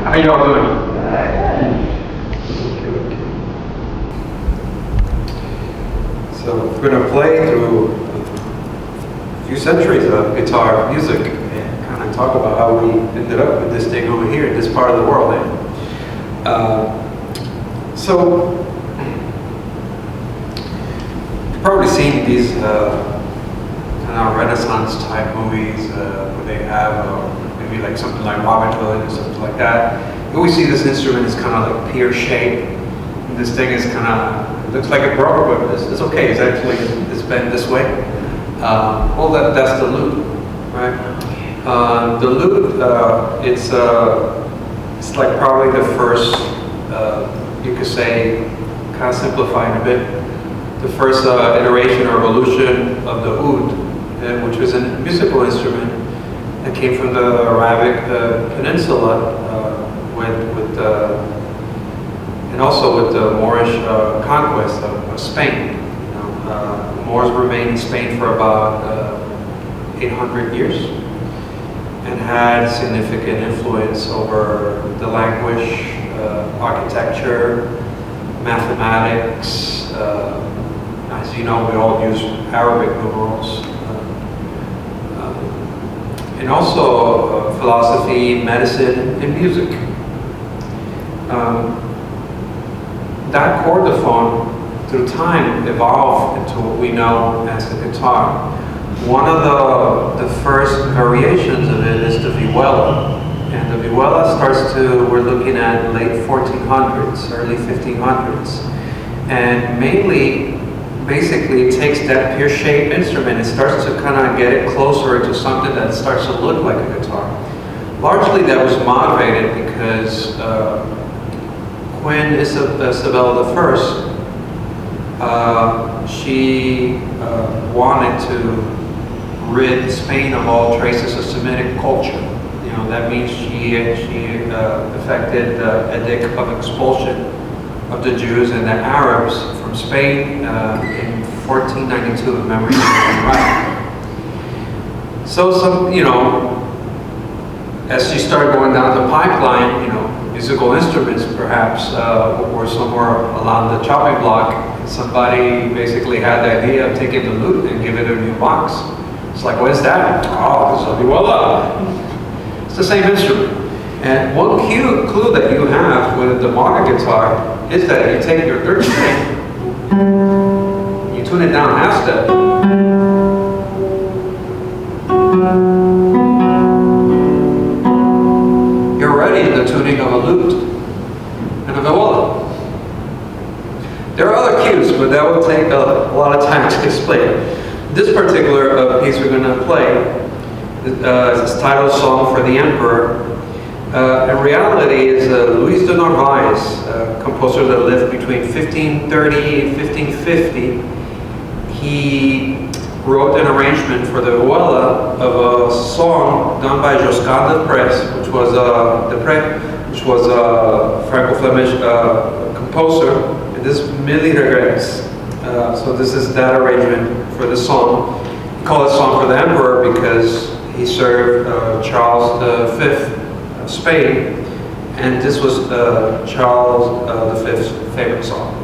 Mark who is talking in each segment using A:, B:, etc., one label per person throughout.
A: How y'all doing? So we're going to play through a few centuries of guitar music and kind of talk about how we ended up with this thing over here in this part of the world. So you've probably seen these kind of Renaissance type movies where they have maybe like something like Robin Hood or something like that. You always see this instrument is kind of like pear shaped. And this thing is kind of, it looks like it broke, but it's okay. It's actually, it's bent this way. Well, that's the lute, right? The lute, it's like probably the first, you could say, kind of simplifying a bit, the first iteration or evolution of the oud, which was a musical instrument that came from the Arabic Peninsula and also with the Moorish conquest of Spain. The Moors remained in Spain for about 800 years and had significant influence over the language, architecture, mathematics. As you know, we all use Arabic numerals. And also philosophy, medicine, and music. That chordophone, through time, evolved into what we know as the guitar. One of the first variations of it is the vihuela. And the vihuela starts to, we're looking at late 1400s, early 1500s. And mainly, basically, it takes that pear-shaped instrument and starts to kind of get it closer to something that starts to look like a guitar. Largely, that was motivated because Queen Isabella I, she wanted to rid Spain of all traces of Semitic culture. You know, that means she effected the edict of expulsion of the Jews and the Arabs from Spain in 1492, if memory serves me right. So some, you know, as she started going down the pipeline, you know, musical instruments perhaps were somewhere along the chopping block. Somebody basically had the idea of taking the lute and giving it a new box. It's like, what is that? Oh, this is a vihuela. It's the same instrument. And one clue that you have with the modern guitar is that you take your third string, you tune it down half step, you're ready in the tuning of a lute and a vihuela. There are other cues, but that will take a lot of time to explain. This particular piece we're going to play is titled Song for the Emperor. In reality, is Luis de Narvaez, a composer that lived between 1530 and 1550. He wrote an arrangement for the vihuela of a song done by Josquin de Prez, which was a Franco-Flemish composer. And this is Millie Regrets. So this is that arrangement for the song. We call it Song for the Emperor because he served Charles V of Spain, and this was Charles V's favorite song.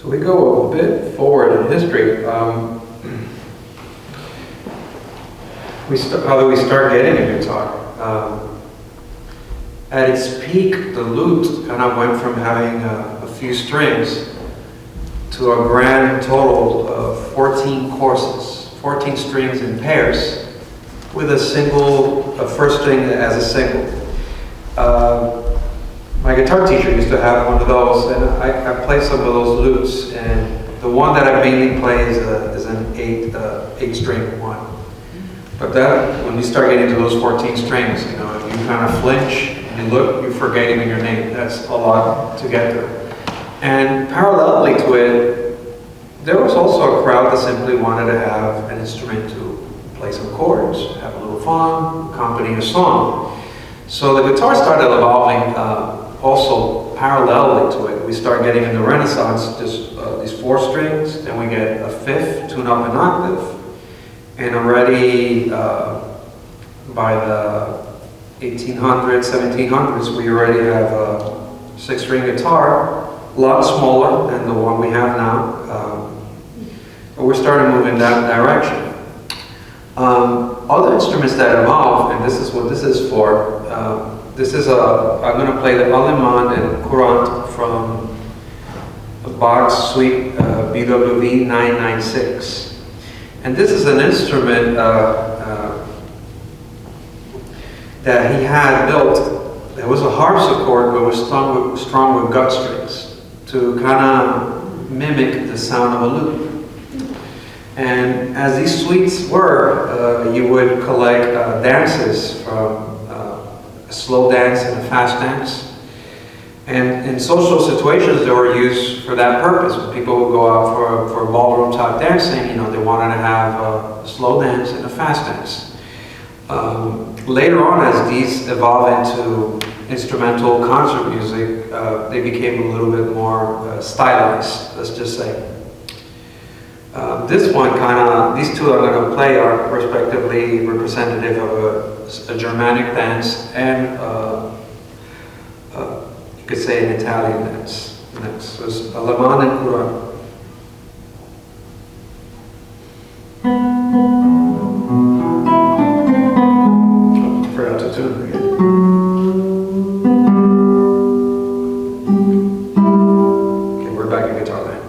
A: So we go a bit forward in history. How do we start getting a guitar? At its peak, the lute kind of went from having a few strings to a grand total of 14 courses, 14 strings in pairs, with a first string as a single. My guitar teacher used to have one of those, and I play some of those lutes, and the one that I mainly play is an eight-string one. But that, when you start getting to those 14 strings, you know, you kind of flinch, you look, you forget even your name. That's a lot to get through. And parallelly to it, there was also a crowd that simply wanted to have an instrument to play some chords, have a little fun, accompany a song. So the guitar started evolving also parallelly to it. We start getting in the Renaissance just these 4 strings, then we get a fifth, tune up an octave, and already by the 1800s, 1700s, we already have a 6-string guitar, a lot smaller than the one we have now, but we're starting to move in that direction. Other instruments that evolve, and this is what this is for, I'm going to play the Allemand and Courant from Bach's Suite BWV 996. And this is an instrument that he had built. It was a harpsichord, but was strung with gut strings to kind of mimic the sound of a lute. And as these suites were, you would collect dances from a slow dance and a fast dance. And in social situations, they were used for that purpose. When people would go out for ballroom type dancing, you know, they wanted to have a slow dance and a fast dance. Later on, as these evolved into instrumental concert music, they became a little bit more stylized, let's just say. This one these two I'm going to play are respectively representative of a Germanic dance and you could say an Italian dance. Next, so it's Allemand and Courant. Forgot to tune it again. Okay, we're back in guitar land.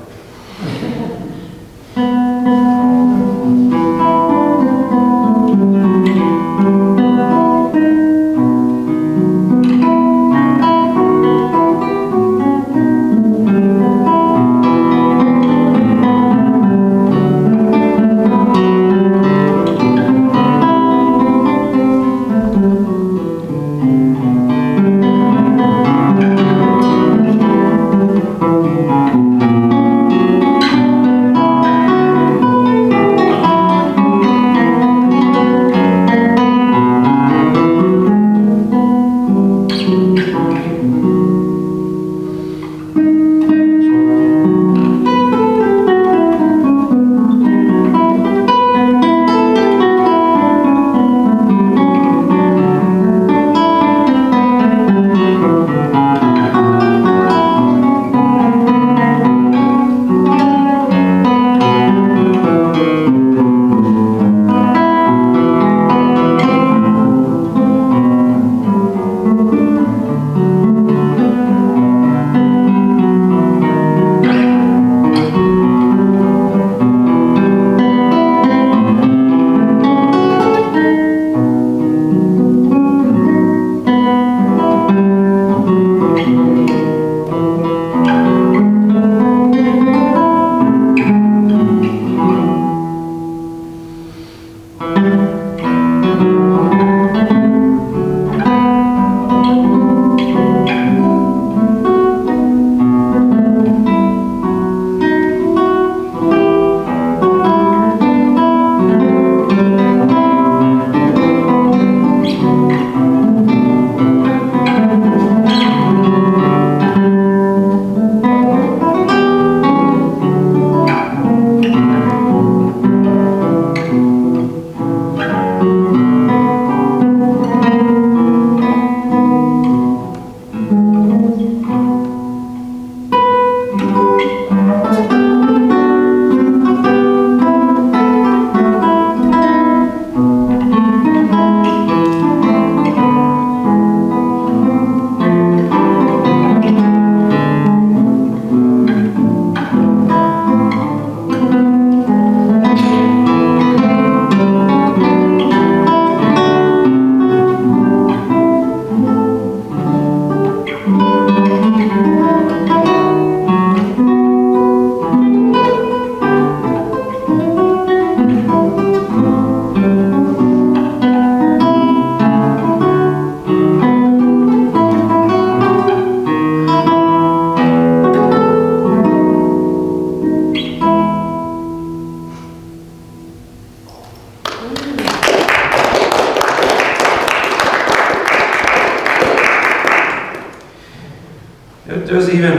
A: There's even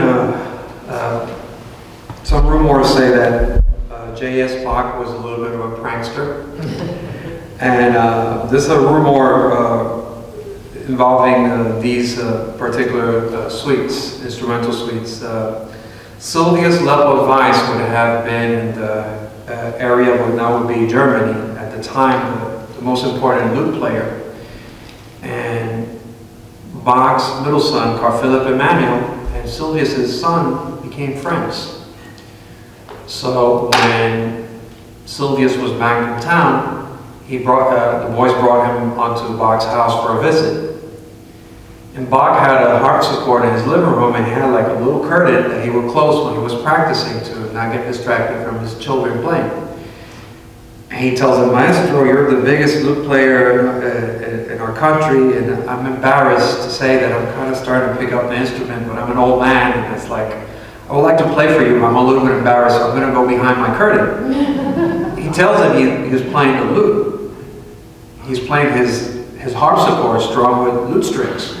A: some rumors say that J.S. Bach was a little bit of a prankster. And there's a rumor involving these particular suites, instrumental suites. Sylvia's level of advice would have been in the area of what now would be Germany. At the time, the most important lute player. And Bach's middle son, Carl Philipp Emanuel, and Sylvius' son became friends. So when Sylvius was back in town, the boys brought him onto Bach's house for a visit. And Bach had a harpsichord in his living room, and he had like a little curtain that he would close when he was practicing to not get distracted from his children playing. And he tells him, "Maestro, you're the biggest lute player in our country, and I'm embarrassed to say that I'm kind of starting to pick up the instrument, but I'm an old man, and it's like, I would like to play for you. I'm a little bit embarrassed, so I'm going to go behind my curtain." He tells him he was playing the lute. He's playing his harpsichord strung with lute strings.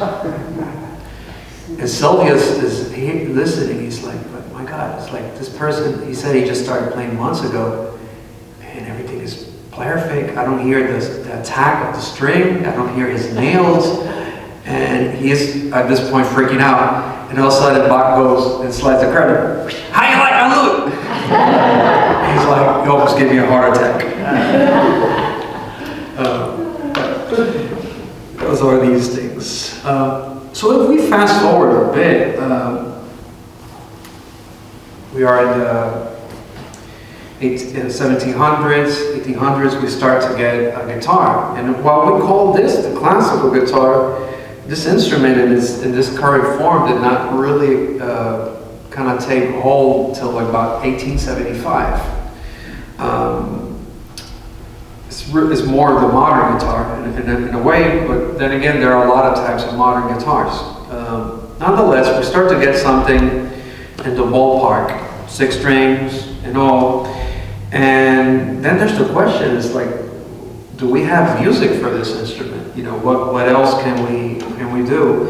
A: And Sylvius is listening. He's like, "But my God, it's like this person," he said he just started playing months ago, and everything is perfect. I don't hear the attack of the string. I don't hear his nails. And he is, at this point, freaking out. And all of a sudden, Bach goes and slides the curtain. "How you like my lute?" He's like, "You almost gave me a heart attack." Those are these things. So if we fast forward a bit, we are in the 1700s, 1800s, we start to get a guitar. And while we call this the classical guitar, this instrument in this current form did not really kind of take hold until about 1875. It's more of the modern guitar in a way, but then again, there are a lot of types of modern guitars. Nonetheless, we start to get something in the ballpark, 6 strings and all. And then there's the question: is like, do we have music for this instrument? You know, what else can we do?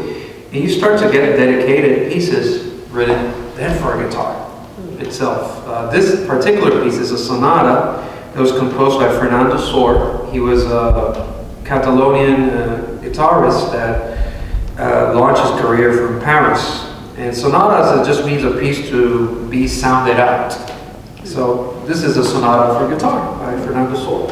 A: And you start to get dedicated pieces written then for a guitar itself. This particular piece is a sonata that was composed by Fernando Sor. He was a Catalonian guitarist that launched his career from Paris. And sonatas, it just means a piece to be sounded out. So this is a sonata for guitar by Fernando Sor.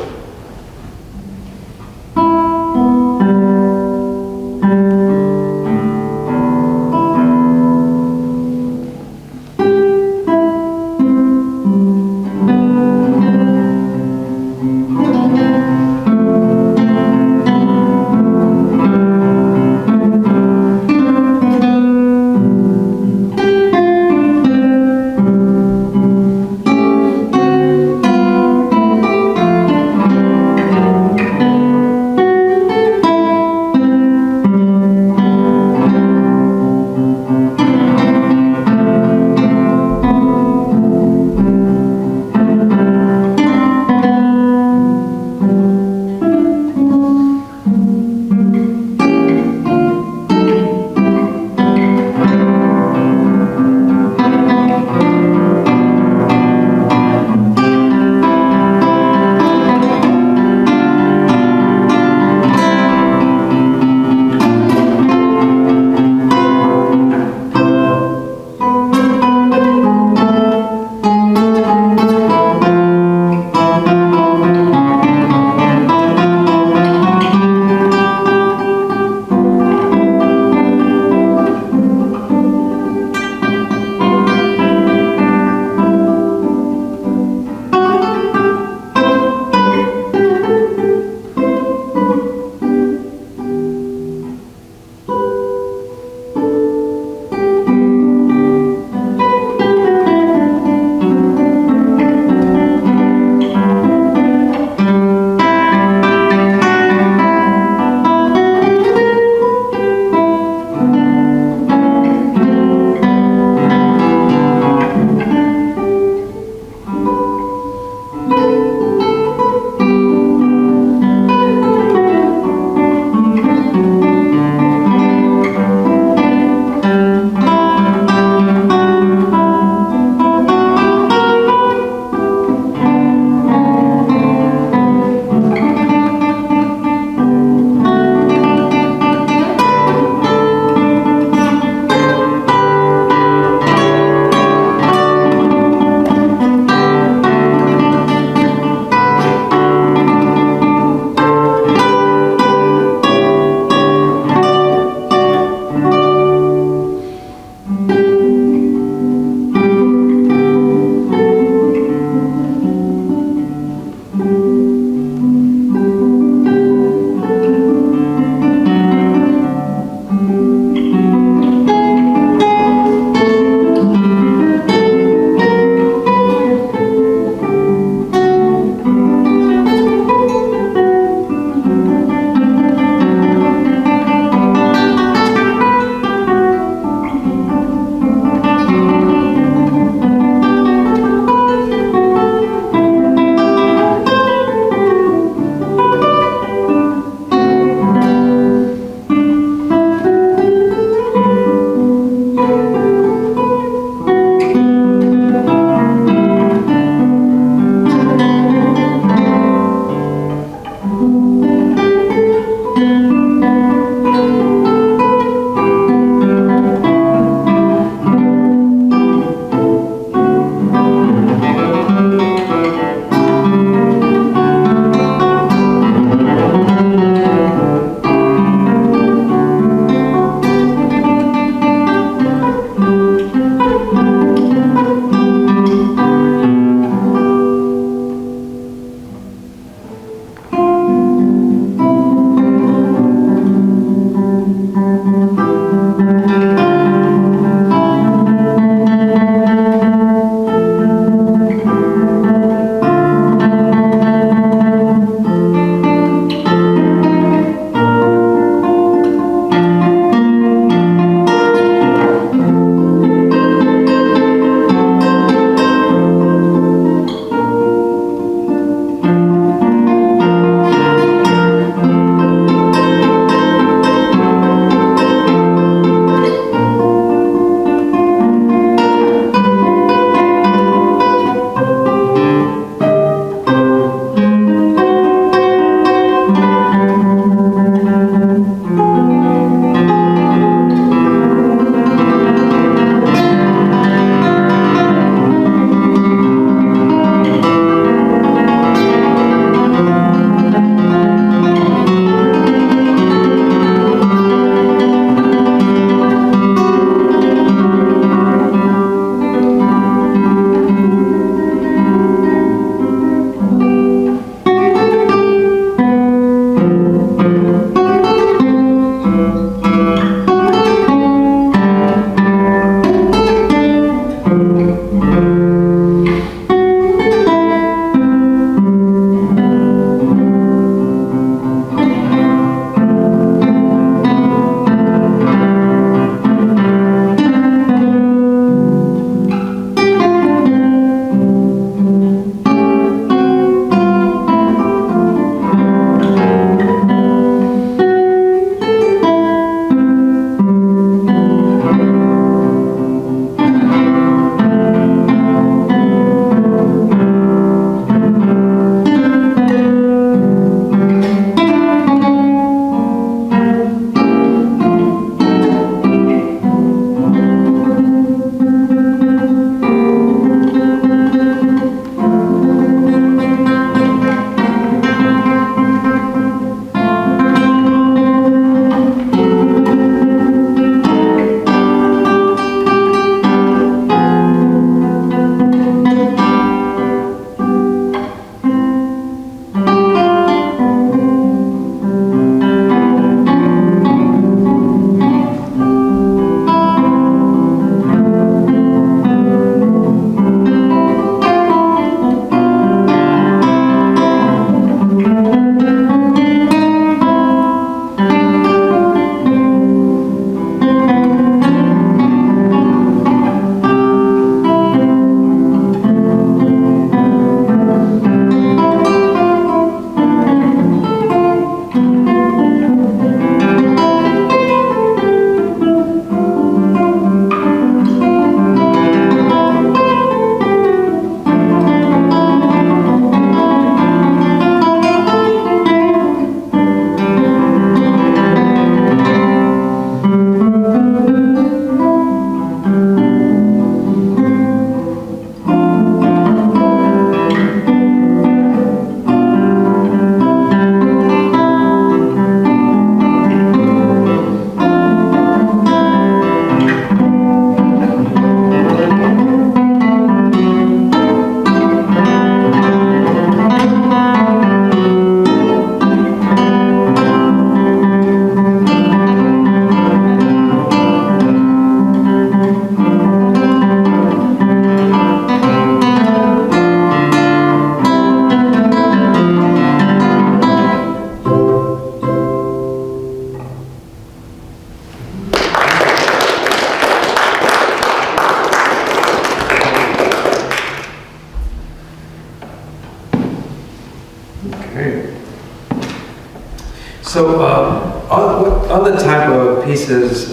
A: So, what other type of pieces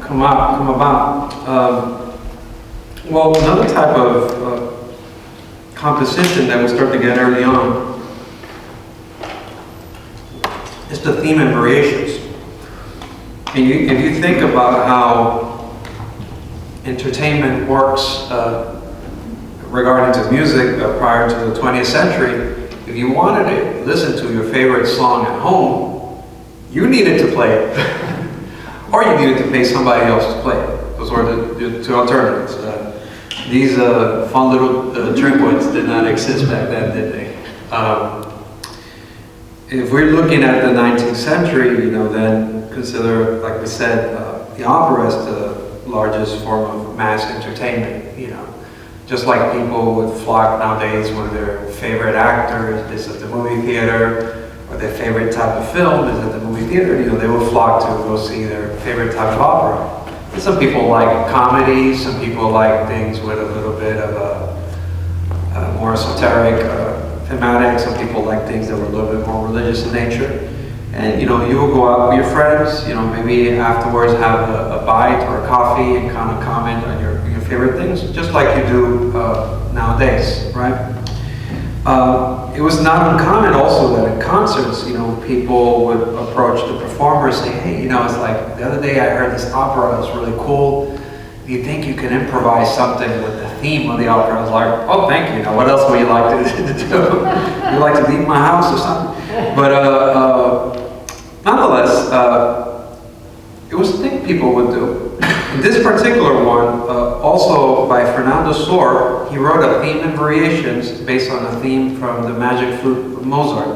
A: come about? Well, another type of composition that we start to get early on is the theme and variations. And if you think about how entertainment works regarding to music prior to the 20th century, if you wanted to listen to your favorite song at home, you needed to play it, or you needed to pay somebody else to play it. Those were the two alternatives. These fun little trinkets did not exist back then, did they? If we're looking at the 19th century, then consider, like we said, the opera as the largest form of mass entertainment. Just like people would flock nowadays with their favorite actors is at the movie theater, or their favorite type of film is at the movie theater. They would flock to go see their favorite type of opera. And some people like comedy, some people like things with a little bit of a more esoteric thematic. Some people like things that were a little bit more religious in nature. And you will go out with your friends, maybe afterwards have a bite or a coffee and kind of comment on your favorite things, just like you do nowadays, right? It was not uncommon also that in concerts, people would approach the performer and say, hey, it's like the other day I heard this opera, it's really cool. Do you think you can improvise something with the theme of the opera? I was like, oh, thank you. What else would you like to do? You like to leave my house or something? But nonetheless, it was a thing people would do. This particular one, also by Fernando Sor, he wrote a theme and variations based on a theme from the Magic Flute of Mozart.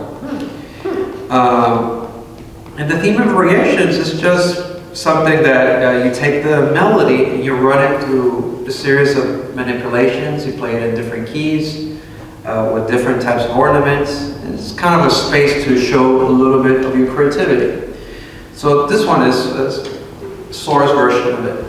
A: And the theme and variations is just something that you take the melody and you run it through a series of manipulations. You play it in different keys with different types of ornaments. It's kind of a space to show a little bit of your creativity. So this one is Sor's version of it.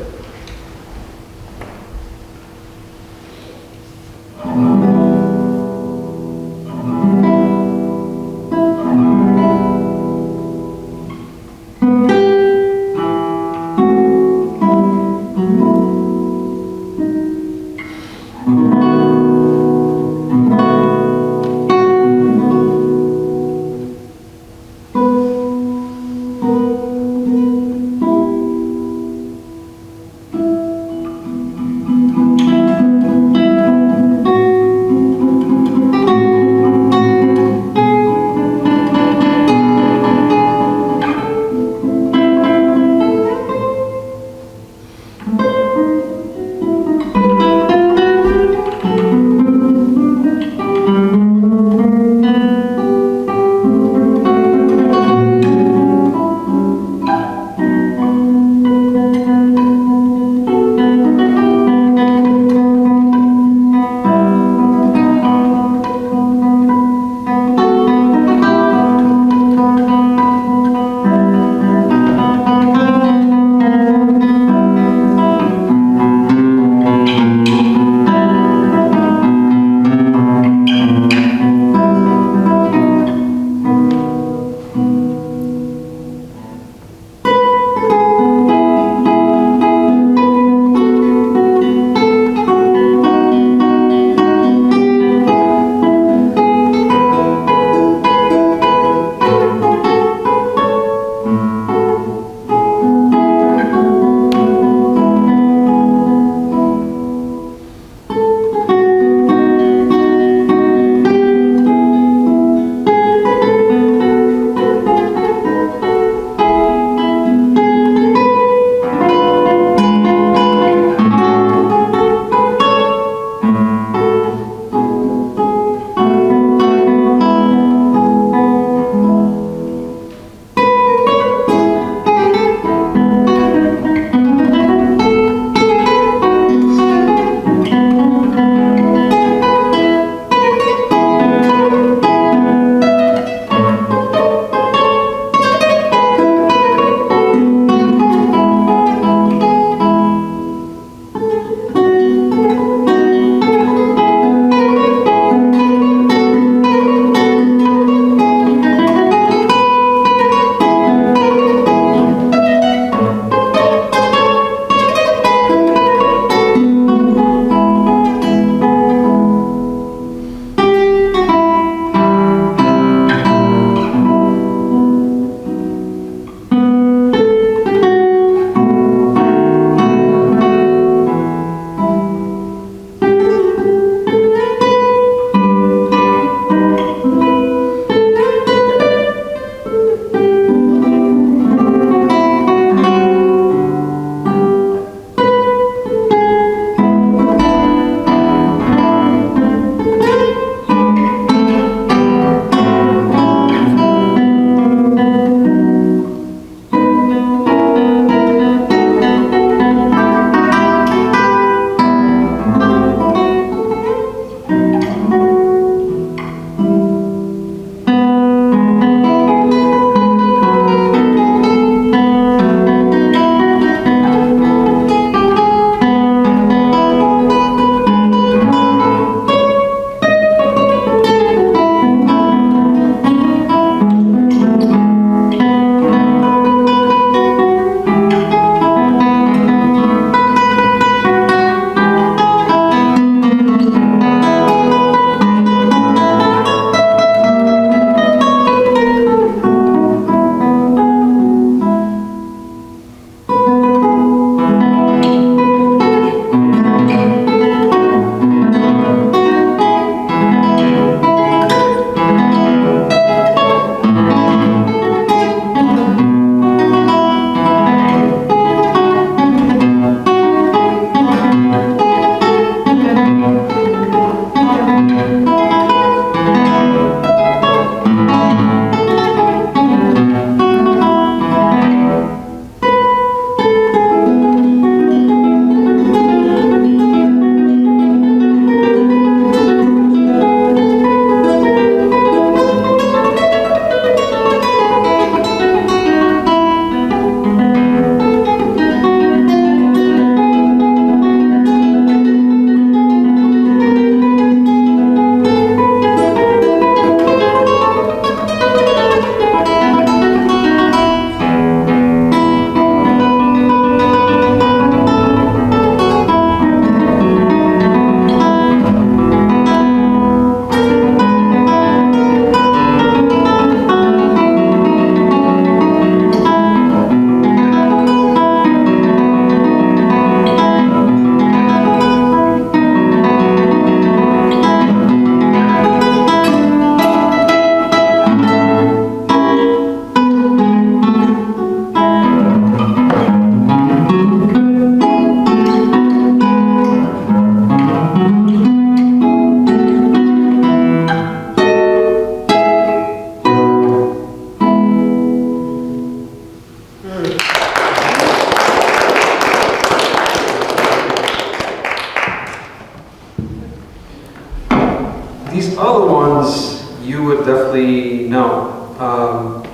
A: These other ones you would definitely know.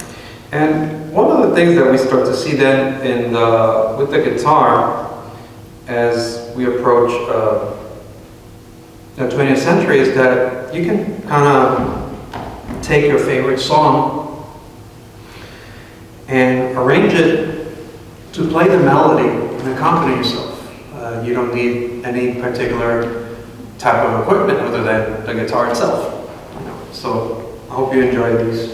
A: And one of the things that we start to see then with the guitar as we approach the 20th century is that you can kind of take your favorite song and arrange it to play the melody and accompany yourself. You don't need any particular type of equipment other than the guitar itself. So I hope you enjoy these.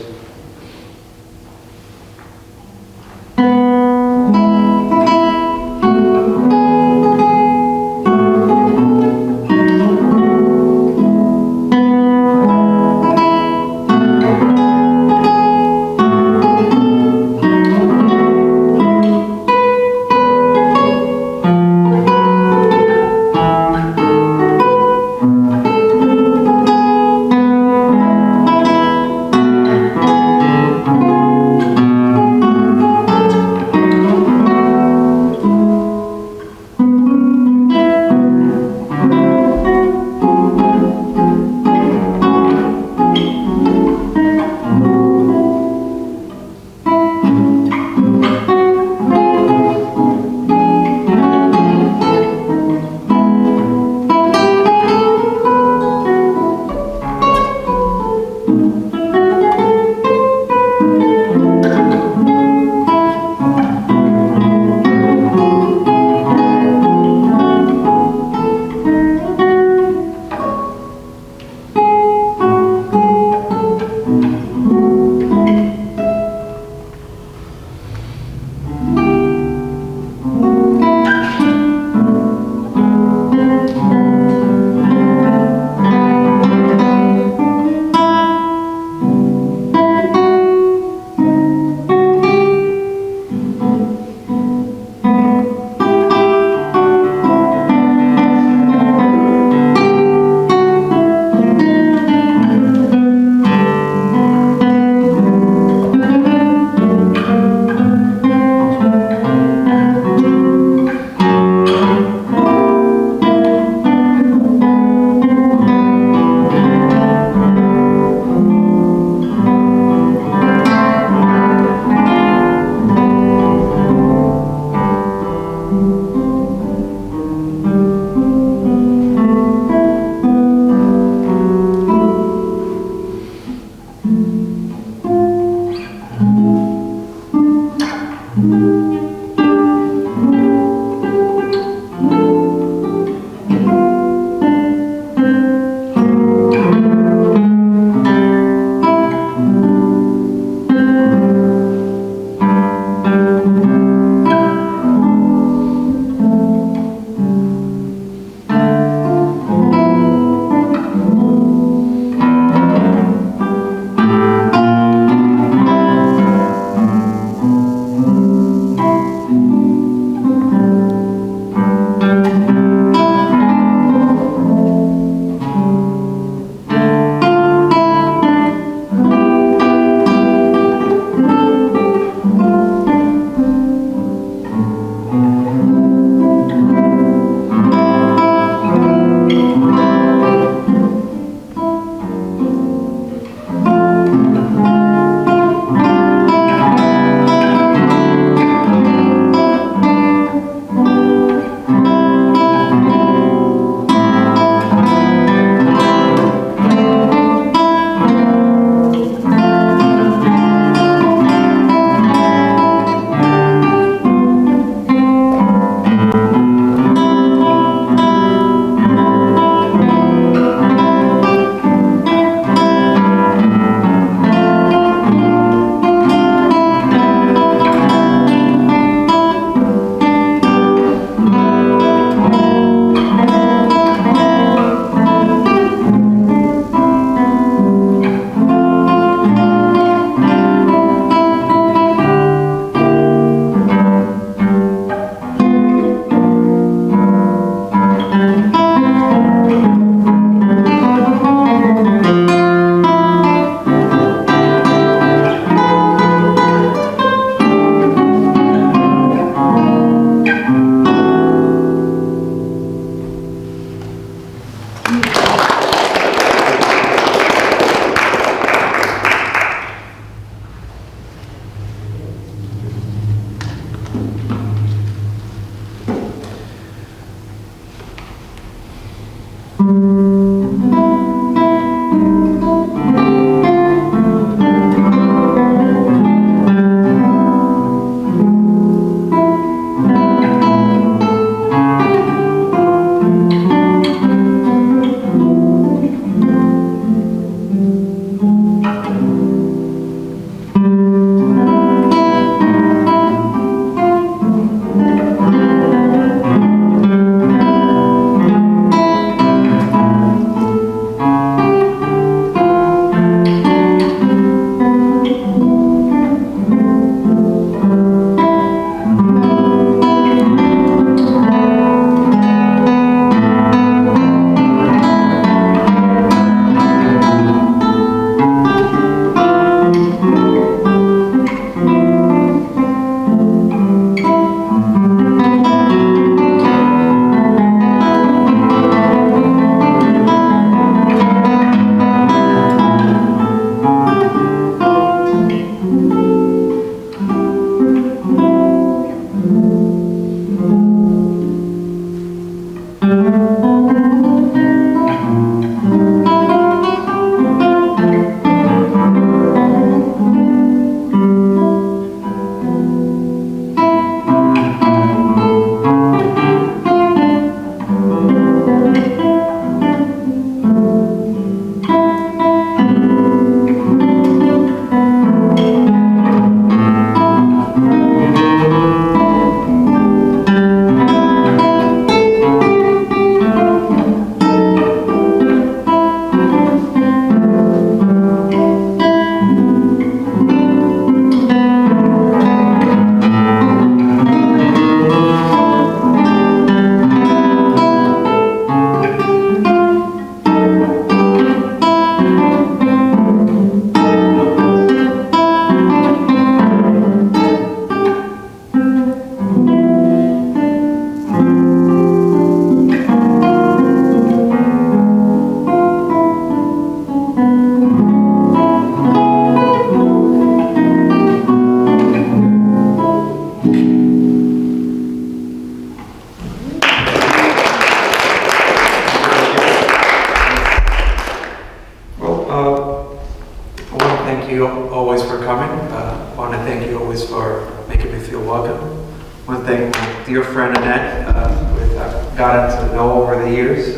A: you always for coming. I want to thank you always for making me feel welcome. I want to thank my dear friend Annette, who I've gotten to know over the years.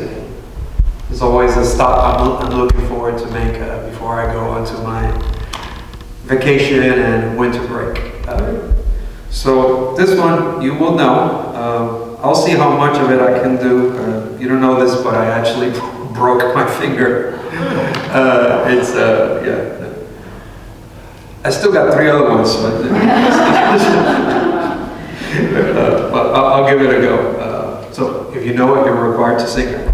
A: There's always a stop I'm looking forward to make before I go onto my vacation and winter break. So this one, you will know. I'll see how much of it I can do. You don't know this, but I actually broke my finger. Yeah. I still got 3 other ones, but, but I'll give it a go. So if you know it, you're required to sing it.